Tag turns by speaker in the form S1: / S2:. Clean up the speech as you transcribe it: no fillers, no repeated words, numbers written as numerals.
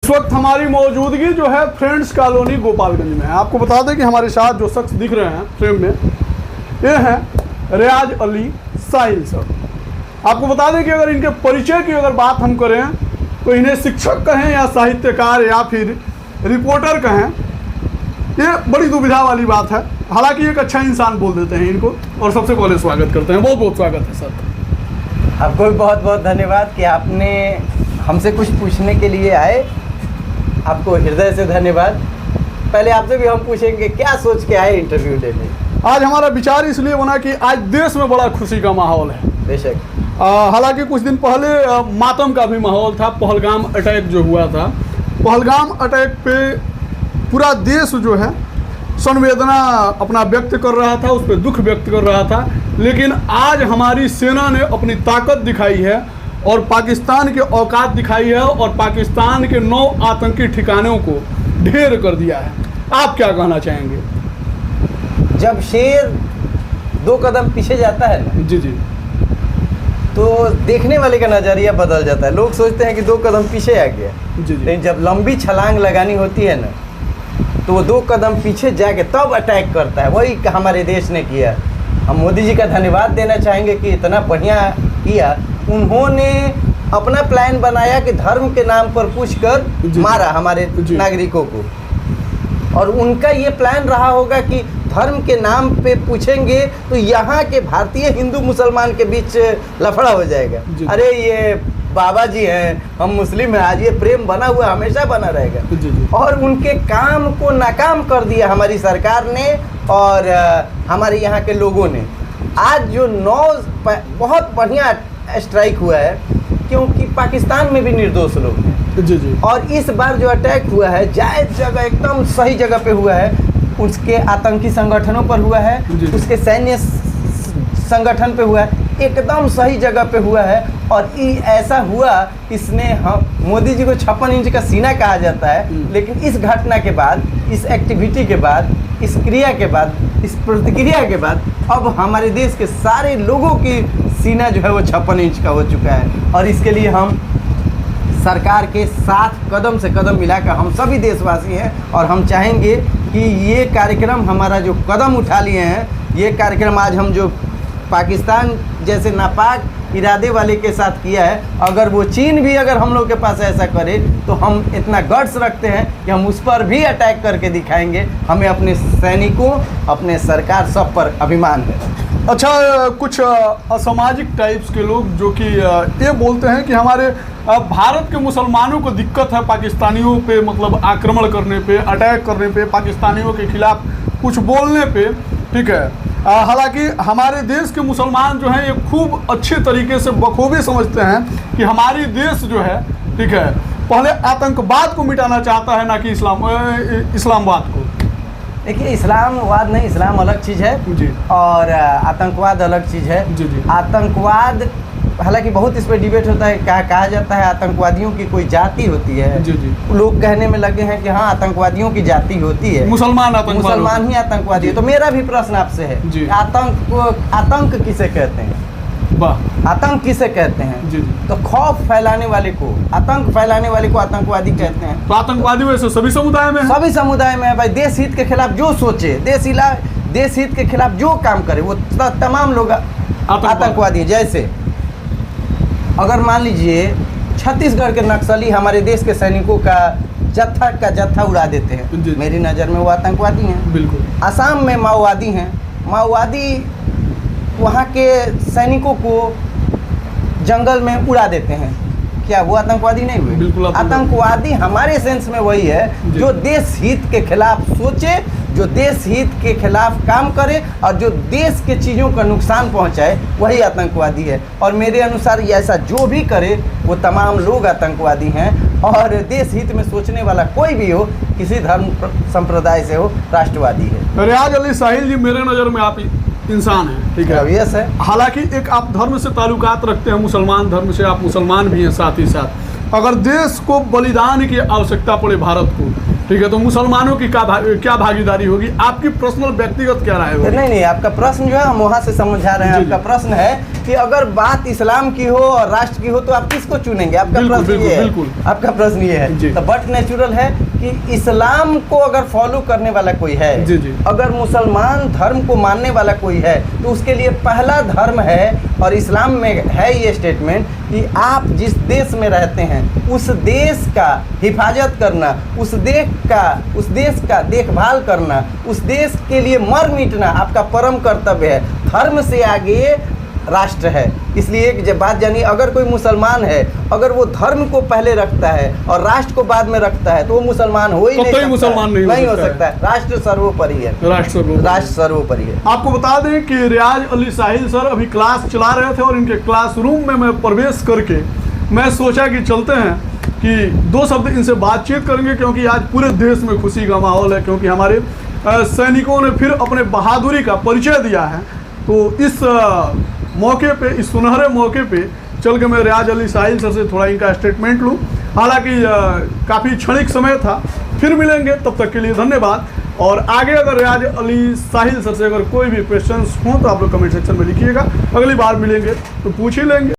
S1: इस वक्त हमारी मौजूदगी जो है फ्रेंड्स कॉलोनी गोपालगंज में है। आपको बता दें कि हमारे साथ जो शख्स दिख रहे हैं फ्रेम में, ये हैं रियाज अली साहिल सर। आपको बता दें कि अगर इनके परिचय की अगर बात हम करें तो इन्हें शिक्षक कहें या साहित्यकार या फिर रिपोर्टर कहें, ये बड़ी दुविधा वाली बात है। हालांकि एक अच्छा इंसान बोल देते हैं इनको, और सबसे पहले स्वागत करते हैं। बहुत बहुत स्वागत है सर।
S2: आपको भी बहुत बहुत धन्यवाद कि आपने हमसे कुछ पूछने के लिए आए। आपको हृदय से धन्यवाद। पहले आपसे भी हम पूछेंगे क्या सोच के आए इंटरव्यू लेने।
S1: आज हमारा विचार इसलिए बना कि आज देश में बड़ा खुशी का माहौल है।
S2: बेशक।
S1: हालांकि कुछ दिन पहले मातम का भी माहौल था। पहलगाम अटैक जो हुआ था, पहलगाम अटैक पे पूरा देश जो है संवेदना अपना व्यक्त कर रहा था, उस पर दुख व्यक्त कर रहा था। लेकिन आज हमारी सेना ने अपनी ताकत दिखाई है और पाकिस्तान के औकात दिखाई है और पाकिस्तान के 9 आतंकी ठिकानों को ढेर कर दिया है। आप क्या कहना चाहेंगे?
S2: जब शेर 2 कदम पीछे जाता है ना,
S1: जी जी,
S2: तो देखने वाले का नज़रिया बदल जाता है। लोग सोचते हैं कि 2 कदम पीछे आ गया,
S1: जी जी।
S2: लेकिन जब लंबी छलांग लगानी होती है ना, तो वो 2 कदम पीछे जाके तब अटैक करता है। वही हमारे देश ने किया। हम मोदी जी का धन्यवाद देना चाहेंगे कि इतना बढ़िया किया। उन्होंने अपना प्लान बनाया कि धर्म के नाम पर पूछकर मारा हमारे नागरिकों को, और उनका ये प्लान रहा होगा कि धर्म के नाम पे पूछेंगे तो यहाँ के भारतीय हिंदू मुसलमान के बीच लफड़ा हो जाएगा। अरे ये बाबा जी हैं, हम मुस्लिम हैं, आज ये प्रेम बना हुआ हमेशा बना रहेगा। और उनके काम को नाकाम कर दिया हमारी सरकार ने और हमारे यहाँ के लोगों ने। आज जो 9 बहुत बढ़िया स्ट्राइक हुआ है, क्योंकि पाकिस्तान में भी निर्दोष लोग हैं।
S1: जी जी।
S2: और इस बार जो अटैक हुआ है जायज़ जगह, एकदम सही जगह पे हुआ है। उसके आतंकी संगठनों पर हुआ है, उसके सैन्य संगठन पे हुआ है, एकदम सही जगह पे हुआ है। और ऐसा हुआ, इसने हम मोदी जी को 56 इंच का सीना कहा जाता है। लेकिन इस घटना के बाद, इस एक्टिविटी के बाद, इस क्रिया के बाद, इस प्रतिक्रिया के बाद अब हमारे देश के सारे लोगों की सीना जो है वो 56 इंच का हो चुका है। और इसके लिए हम सरकार के साथ कदम से कदम मिलाकर हम सभी देशवासी हैं, और हम चाहेंगे कि ये कार्यक्रम हमारा जो कदम उठा लिए हैं, ये कार्यक्रम आज हम जो पाकिस्तान जैसे नापाक इरादे वाले के साथ किया है, अगर वो चीन भी अगर हम लोग के पास ऐसा करे तो हम इतना गट्स रखते हैं कि हम उस पर भी अटैक करके दिखाएंगे। हमें अपने सैनिकों, अपने सरकार, सब पर अभिमान है।
S1: अच्छा, कुछ असामाजिक टाइप्स के लोग जो कि ये बोलते हैं कि हमारे भारत के मुसलमानों को दिक्कत है पाकिस्तानियों पे, मतलब आक्रमण करने पे, अटैक करने पे, पाकिस्तानियों के खिलाफ कुछ बोलने पे, ठीक है। हालांकि हमारे देश के मुसलमान जो हैं ये खूब अच्छे तरीके से बखूबी समझते हैं कि हमारी देश जो है, ठीक है, पहले आतंकवाद को मिटाना चाहता है, ना कि इस्लामवाद को।
S2: देखिए, इस्लामवाद नहीं, इस्लाम अलग चीज़ है
S1: जी, और
S2: आतंकवाद अलग चीज़ है।
S1: जी जी।
S2: आतंकवाद, हालांकि बहुत इस पर डिबेट होता है, कहा जाता है आतंकवादियों की कोई जाति होती है। जी जी। लोग कहने में लगे हैं कि हाँ, आतंकवादियों की जाति होती है,
S1: मुसलमान
S2: ही आतंकवादी है। तो मेरा भी प्रश्न आपसे है, आतंक किसे कहते हैं? आतंक किसे कहते हैं? जी जी। तो खौफ फैलाने वाले को, आतंक फैलाने वाले को आतंकवादी कहते हैं।
S1: तो आतंकवादी वैसे सभी समुदाय में है?
S2: सभी समुदाय में है भाई। देश हित के खिलाफ जो सोचे, देश हित के खिलाफ जो काम करे, वो तमाम लोग आतंकवादी हैं। जैसे अगर मान लीजिए छत्तीसगढ़ के नक्सली हमारे देश के सैनिकों का जत्था उड़ा देते हैं, मेरी नज़र में वो आतंकवादी हैं। बिल्कुल। असम में माओवादी हैं, माओवादी वहाँ के सैनिकों को जंगल में उड़ा देते हैं, क्या वो आतंकवादी नहीं हुए? बिल्कुल। आतंकवादी हमारे सेंस में वही है जो देश हित के खिलाफ सोचे, जो देश हित के खिलाफ काम करे और जो देश के चीज़ों का नुकसान पहुंचाए, वही आतंकवादी है। और मेरे अनुसार ऐसा जो भी करे वो तमाम लोग आतंकवादी हैं। और देश हित में सोचने वाला कोई भी हो, किसी धर्म संप्रदाय से हो, राष्ट्रवादी है।
S1: रियाज अली साहिल जी, मेरे नज़र में आप इंसान है, ठीक है,
S2: यस है।
S1: हालांकि एक आप धर्म से ताल्लुकात रखते हैं, मुसलमान धर्म से, आप मुसलमान भी हैं साथ ही साथ। अगर देश को बलिदान की आवश्यकता पड़े भारत को, ठीक है, तो मुसलमानों की क्या भागीदारी होगी? आपकी पर्सनल व्यक्तिगत क्या राय होगी?
S2: नहीं, आपका प्रश्न जो है हम वहाँ से समझा रहे हैं। आपका प्रश्न है कि अगर बात इस्लाम की हो और राष्ट्र की हो तो आप किसको चुनेंगे? आपका
S1: बिल्कुल,
S2: प्रश्न ये है।
S1: बिल्कुल।
S2: आपका प्रश्न ये
S1: जी।
S2: है। तो बट नेचुरल है कि इस्लाम को अगर फॉलो करने वाला कोई है,
S1: जी, जी।
S2: अगर मुसलमान धर्म को मानने वाला कोई है, तो उसके लिए पहला धर्म है, और इस्लाम में है ये स्टेटमेंट कि आप जिस देश में रहते हैं उस देश का हिफाजत करना, उस देश का देखभाल करना, उस देश के लिए मर मिटना आपका परम कर्तव्य है। धर्म से आगे राष्ट्र है। इसलिए एक बात जानिए, अगर कोई मुसलमान है, अगर वो धर्म को पहले रखता है और राष्ट्र को बाद में रखता है, तो वो मुसलमान हो ही नहीं सकता।
S1: मुसलमान नहीं हो सकता
S2: है। राष्ट्र सर्वोपरि है। राष्ट्र सर्वोपरि है।
S1: आपको बता दें कि रियाज अली साहिल सर अभी क्लास चला रहे थे और इनके क्लासरूम में मैं प्रवेश करके मैं सोचा कि चलते हैं कि 2 शब्द इनसे बातचीत करेंगे, क्योंकि आज पूरे देश में खुशी का माहौल है, क्योंकि हमारे सैनिकों ने फिर अपने बहादुरी का परिचय दिया है। तो इस मौके पे, इस सुनहरे मौके पे चल के मैं रियाज अली साहिल सर से थोड़ा इनका स्टेटमेंट लूँ। हालांकि काफ़ी क्षणिक समय था। फिर मिलेंगे, तब तक के लिए धन्यवाद। और आगे अगर रियाज अली साहिल सर से अगर कोई भी क्वेश्चंस हों तो आप लोग कमेंट सेक्शन में लिखिएगा। अगली बार मिलेंगे तो पूछ ही लेंगे।